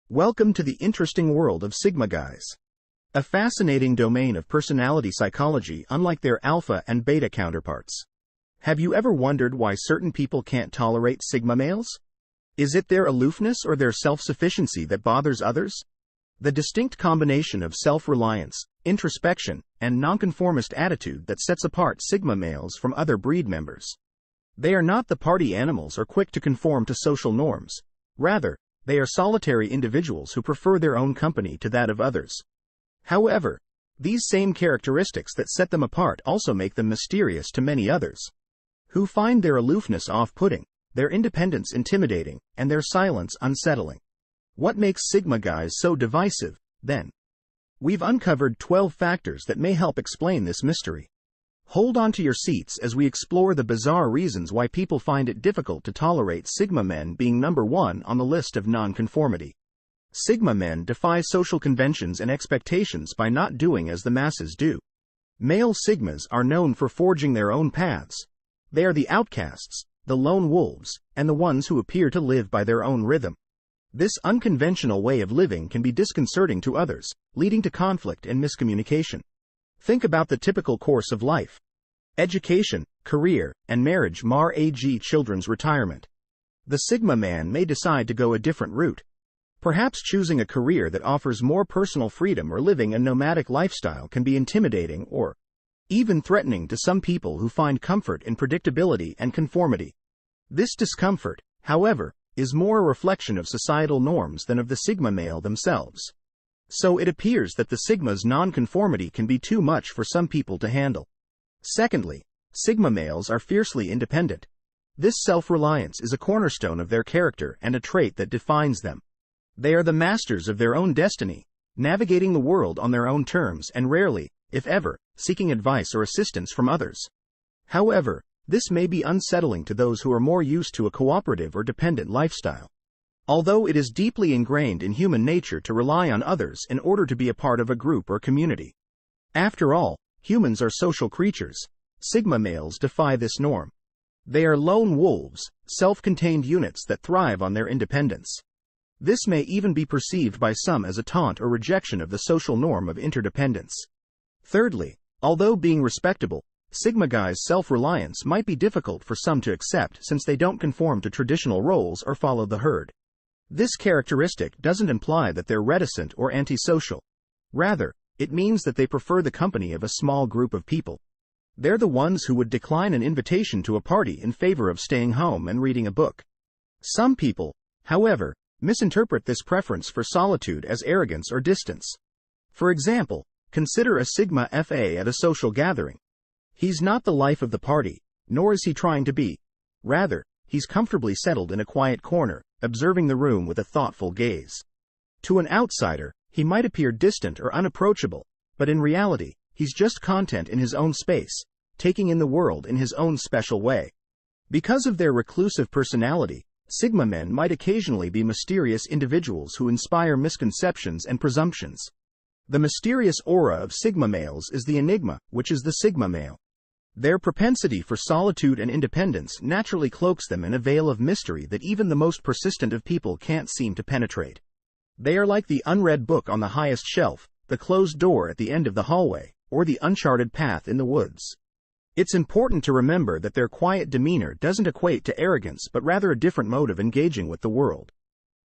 Welcome to the interesting world of Sigma guys. A fascinating domain of personality psychology unlike their alpha and beta counterparts. Have you ever wondered why certain people can't tolerate Sigma males? Is it their aloofness or their self-sufficiency that bothers others? The distinct combination of self-reliance, introspection, and nonconformist attitude that sets apart Sigma males from other breed members. They are not the party animals or quick to conform to social norms. Rather, they are solitary individuals who prefer their own company to that of others. However, these same characteristics that set them apart also make them mysterious to many others, who find their aloofness off-putting, their independence intimidating, and their silence unsettling. What makes Sigma guys so divisive, then? We've uncovered 12 factors that may help explain this mystery. Hold on to your seats as we explore the bizarre reasons why people find it difficult to tolerate Sigma men, being number 1 on the list of nonconformity. Sigma men defy social conventions and expectations by not doing as the masses do. Male Sigmas are known for forging their own paths. They are the outcasts, the lone wolves, and the ones who appear to live by their own rhythm. This unconventional way of living can be disconcerting to others, leading to conflict and miscommunication. Think about the typical course of life. Education, career, and marriage mar children's retirement. The Sigma man may decide to go a different route. Perhaps choosing a career that offers more personal freedom or living a nomadic lifestyle can be intimidating or even threatening to some people who find comfort in predictability and conformity. This discomfort, however, is more a reflection of societal norms than of the Sigma male themselves. So it appears that the Sigma's nonconformity can be too much for some people to handle. Secondly, Sigma males are fiercely independent. This self-reliance is a cornerstone of their character and a trait that defines them. They are the masters of their own destiny, navigating the world on their own terms and rarely, if ever, seeking advice or assistance from others. However, this may be unsettling to those who are more used to a cooperative or dependent lifestyle. Although it is deeply ingrained in human nature to rely on others in order to be a part of a group or community. After all, humans are social creatures. Sigma males defy this norm. They are lone wolves, self-contained units that thrive on their independence. This may even be perceived by some as a taunt or rejection of the social norm of interdependence. Thirdly, although being respectable, Sigma guys' self-reliance might be difficult for some to accept since they don't conform to traditional roles or follow the herd. This characteristic doesn't imply that they're reticent or antisocial. Rather, it means that they prefer the company of a small group of people. They're the ones who would decline an invitation to a party in favor of staying home and reading a book. Some people, however, misinterpret this preference for solitude as arrogance or distance. For example, consider a Sigma FA at a social gathering. He's not the life of the party, nor is he trying to be. Rather, he's comfortably settled in a quiet corner, observing the room with a thoughtful gaze. To an outsider, he might appear distant or unapproachable, but in reality, he's just content in his own space, taking in the world in his own special way. Because of their reclusive personality, Sigma men might occasionally be mysterious individuals who inspire misconceptions and presumptions. The mysterious aura of Sigma males is the enigma, which is the Sigma male. Their propensity for solitude and independence naturally cloaks them in a veil of mystery that even the most persistent of people can't seem to penetrate. They are like the unread book on the highest shelf, the closed door at the end of the hallway, or the uncharted path in the woods. It's important to remember that their quiet demeanor doesn't equate to arrogance but rather a different mode of engaging with the world.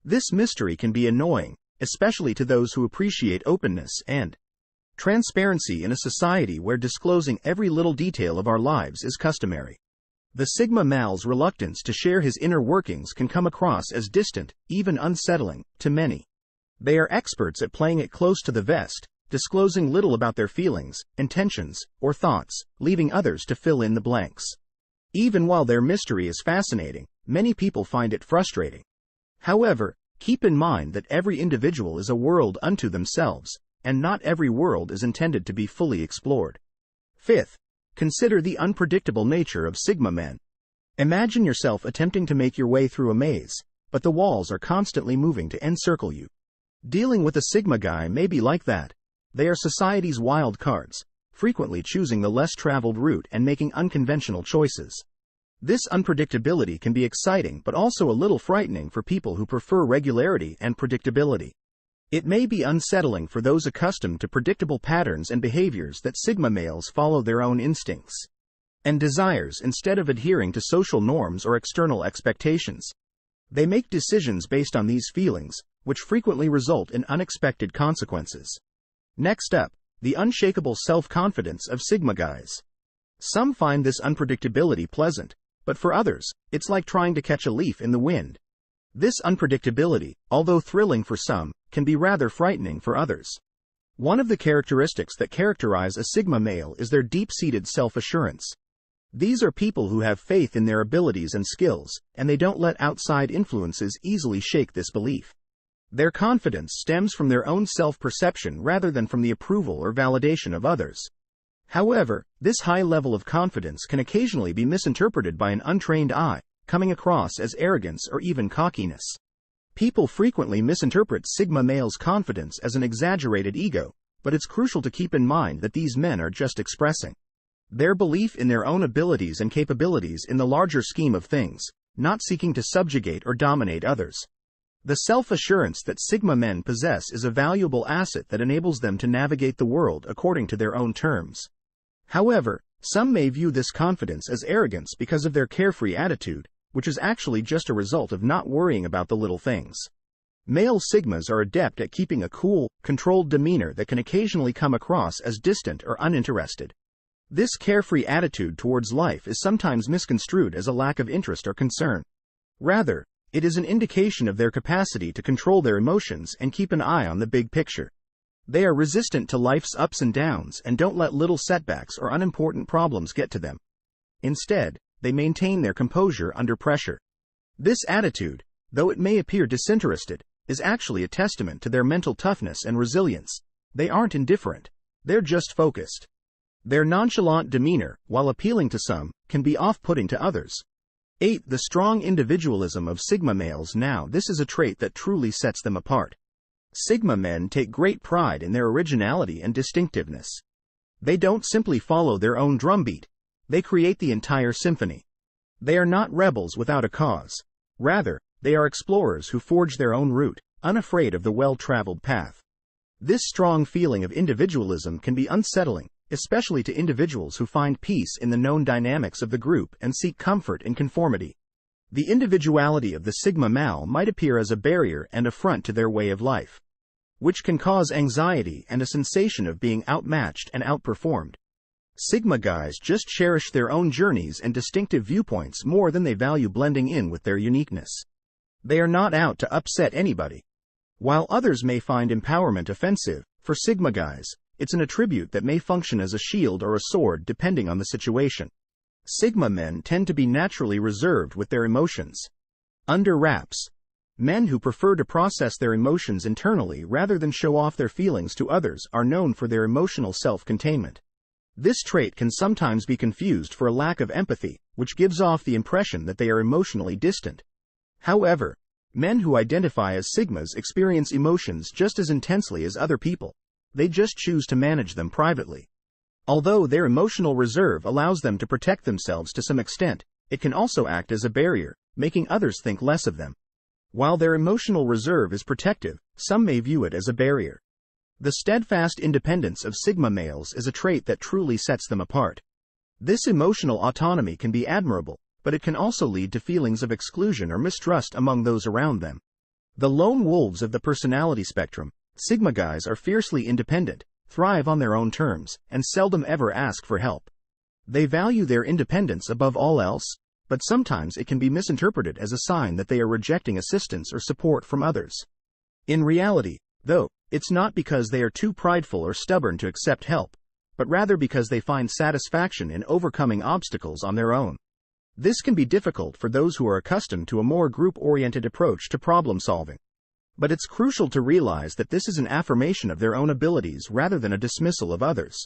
This mystery can be annoying, especially to those who appreciate openness and transparency in a society where disclosing every little detail of our lives is customary. The Sigma male's reluctance to share his inner workings can come across as distant, even unsettling, to many. They are experts at playing it close to the vest, disclosing little about their feelings, intentions, or thoughts, leaving others to fill in the blanks. Even while their mystery is fascinating, many people find it frustrating. However, keep in mind that every individual is a world unto themselves, and not every world is intended to be fully explored. Fifth, consider the unpredictable nature of Sigma men. Imagine yourself attempting to make your way through a maze, but the walls are constantly moving to encircle you. Dealing with a Sigma guy may be like that. They are society's wild cards, frequently choosing the less traveled route and making unconventional choices. This unpredictability can be exciting but also a little frightening for people who prefer regularity and predictability. It may be unsettling for those accustomed to predictable patterns and behaviors that Sigma males follow their own instincts and desires instead of adhering to social norms or external expectations. They make decisions based on these feelings, which frequently result in unexpected consequences. Next up, the unshakable self-confidence of Sigma guys. Some find this unpredictability pleasant, but for others, it's like trying to catch a leaf in the wind. This unpredictability, although thrilling for some, can be rather frightening for others. One of the characteristics that characterize a Sigma male is their deep-seated self-assurance. These are people who have faith in their abilities and skills, and they don't let outside influences easily shake this belief. Their confidence stems from their own self-perception rather than from the approval or validation of others. However, this high level of confidence can occasionally be misinterpreted by an untrained eye, coming across as arrogance or even cockiness. People frequently misinterpret Sigma males' confidence as an exaggerated ego, but it's crucial to keep in mind that these men are just expressing their belief in their own abilities and capabilities in the larger scheme of things, not seeking to subjugate or dominate others. The self-assurance that Sigma men possess is a valuable asset that enables them to navigate the world according to their own terms. However, some may view this confidence as arrogance because of their carefree attitude, which is actually just a result of not worrying about the little things. Male Sigmas are adept at keeping a cool, controlled demeanor that can occasionally come across as distant or uninterested. This carefree attitude towards life is sometimes misconstrued as a lack of interest or concern. Rather, it is an indication of their capacity to control their emotions and keep an eye on the big picture. They are resistant to life's ups and downs and don't let little setbacks or unimportant problems get to them. Instead, they maintain their composure under pressure. This attitude, though it may appear disinterested, is actually a testament to their mental toughness and resilience. They aren't indifferent. They're just focused. Their nonchalant demeanor, while appealing to some, can be off-putting to others. 8. The strong individualism of Sigma males. Now, this is a trait that truly sets them apart. Sigma men take great pride in their originality and distinctiveness. They don't simply follow their own drumbeat. They create the entire symphony. They are not rebels without a cause. Rather, they are explorers who forge their own route, unafraid of the well-traveled path. This strong feeling of individualism can be unsettling, especially to individuals who find peace in the known dynamics of the group and seek comfort in conformity. The individuality of the Sigma male might appear as a barrier and affront to their way of life, which can cause anxiety and a sensation of being outmatched and outperformed. Sigma guys just cherish their own journeys and distinctive viewpoints more than they value blending in with their uniqueness. They are not out to upset anybody. While others may find empowerment offensive, for Sigma guys, it's an attribute that may function as a shield or a sword depending on the situation. Sigma men tend to be naturally reserved with their emotions. Under wraps. Men who prefer to process their emotions internally rather than show off their feelings to others are known for their emotional self-containment. This trait can sometimes be confused for a lack of empathy, which gives off the impression that they are emotionally distant. However, men who identify as Sigmas experience emotions just as intensely as other people. They just choose to manage them privately. Although their emotional reserve allows them to protect themselves to some extent, it can also act as a barrier, making others think less of them. While their emotional reserve is protective, some may view it as a barrier. The steadfast independence of Sigma males is a trait that truly sets them apart. This emotional autonomy can be admirable, but it can also lead to feelings of exclusion or mistrust among those around them. The lone wolves of the personality spectrum, Sigma guys are fiercely independent, thrive on their own terms, and seldom ever ask for help. They value their independence above all else, but sometimes it can be misinterpreted as a sign that they are rejecting assistance or support from others. In reality, though, it's not because they are too prideful or stubborn to accept help, but rather because they find satisfaction in overcoming obstacles on their own. This can be difficult for those who are accustomed to a more group-oriented approach to problem solving. But it's crucial to realize that this is an affirmation of their own abilities rather than a dismissal of others.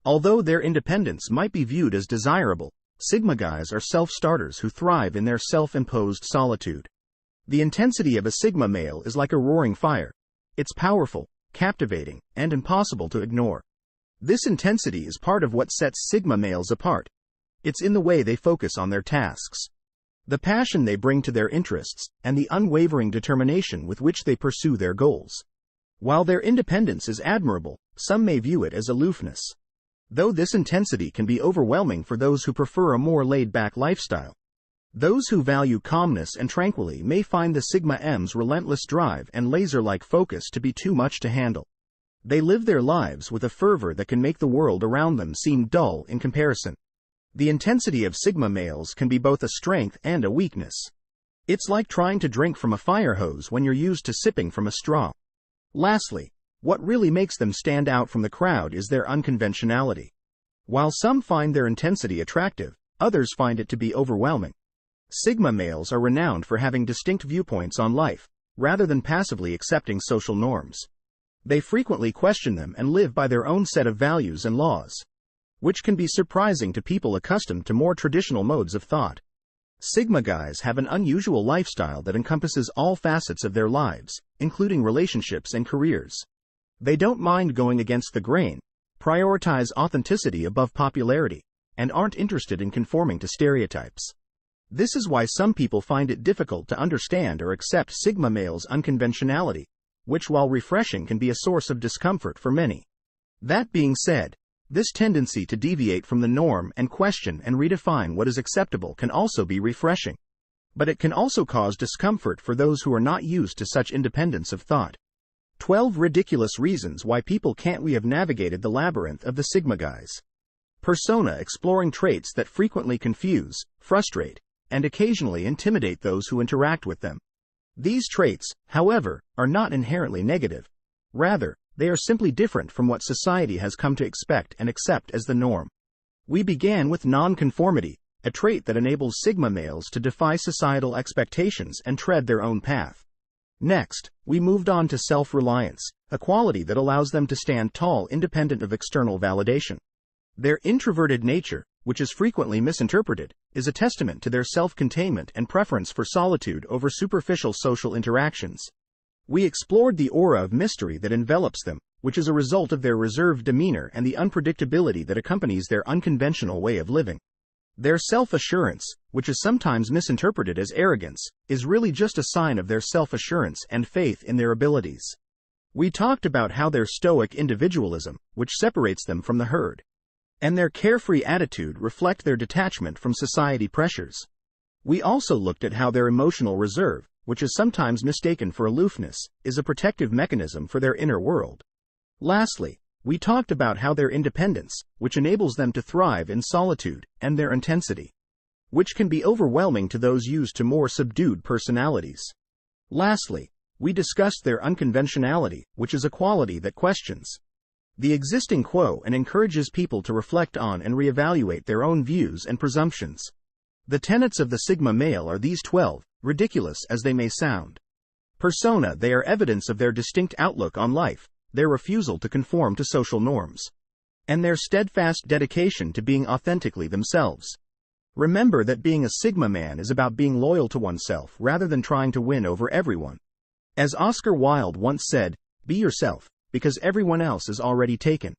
Although their independence might be viewed as desirable, Sigma guys are self-starters who thrive in their self-imposed solitude. The intensity of a Sigma male is like a roaring fire. It's powerful, captivating, and impossible to ignore. This intensity is part of what sets Sigma males apart. It's in the way they focus on their tasks, the passion they bring to their interests, and the unwavering determination with which they pursue their goals. While their independence is admirable, some may view it as aloofness. Though this intensity can be overwhelming for those who prefer a more laid-back lifestyle. Those who value calmness and tranquility may find the Sigma M's relentless drive and laser-like focus to be too much to handle. They live their lives with a fervor that can make the world around them seem dull in comparison. The intensity of Sigma males can be both a strength and a weakness. It's like trying to drink from a fire hose when you're used to sipping from a straw. Lastly, what really makes them stand out from the crowd is their unconventionality. While some find their intensity attractive, others find it to be overwhelming. Sigma males are renowned for having distinct viewpoints on life, rather than passively accepting social norms. They frequently question them and live by their own set of values and laws, which can be surprising to people accustomed to more traditional modes of thought. Sigma guys have an unusual lifestyle that encompasses all facets of their lives, including relationships and careers. They don't mind going against the grain, prioritize authenticity above popularity, and aren't interested in conforming to stereotypes. This is why some people find it difficult to understand or accept Sigma males' unconventionality, which while refreshing can be a source of discomfort for many. That being said, this tendency to deviate from the norm and question and redefine what is acceptable can also be refreshing. But it can also cause discomfort for those who are not used to such independence of thought. 12 ridiculous reasons why people can't. We have navigated the labyrinth of the Sigma guys. Persona: exploring traits that frequently confuse, frustrate, and occasionally intimidate those who interact with them. These traits, however, are not inherently negative. Rather, they are simply different from what society has come to expect and accept as the norm. We began with nonconformity, a trait that enables Sigma males to defy societal expectations and tread their own path. Next, we moved on to self-reliance, a quality that allows them to stand tall independent of external validation. Their introverted nature, which is frequently misinterpreted, is a testament to their self-containment and preference for solitude over superficial social interactions. We explored the aura of mystery that envelops them, which is a result of their reserved demeanor and the unpredictability that accompanies their unconventional way of living. Their self-assurance, which is sometimes misinterpreted as arrogance, is really just a sign of their self-assurance and faith in their abilities. We talked about how their stoic individualism, which separates them from the herd, and their carefree attitude reflect their detachment from society pressures. We also looked at how their emotional reserve, which is sometimes mistaken for aloofness, is a protective mechanism for their inner world. Lastly, we talked about how their independence, which enables them to thrive in solitude, and their intensity, which can be overwhelming to those used to more subdued personalities. Lastly, we discussed their unconventionality, which is a quality that questions the existing quo and encourages people to reflect on and reevaluate their own views and presumptions. The tenets of the Sigma male are these 12, ridiculous as they may sound. Persona: they are evidence of their distinct outlook on life, their refusal to conform to social norms, and their steadfast dedication to being authentically themselves. Remember that being a Sigma man is about being loyal to oneself rather than trying to win over everyone. As Oscar Wilde once said, "Be yourself, because everyone else is already taken."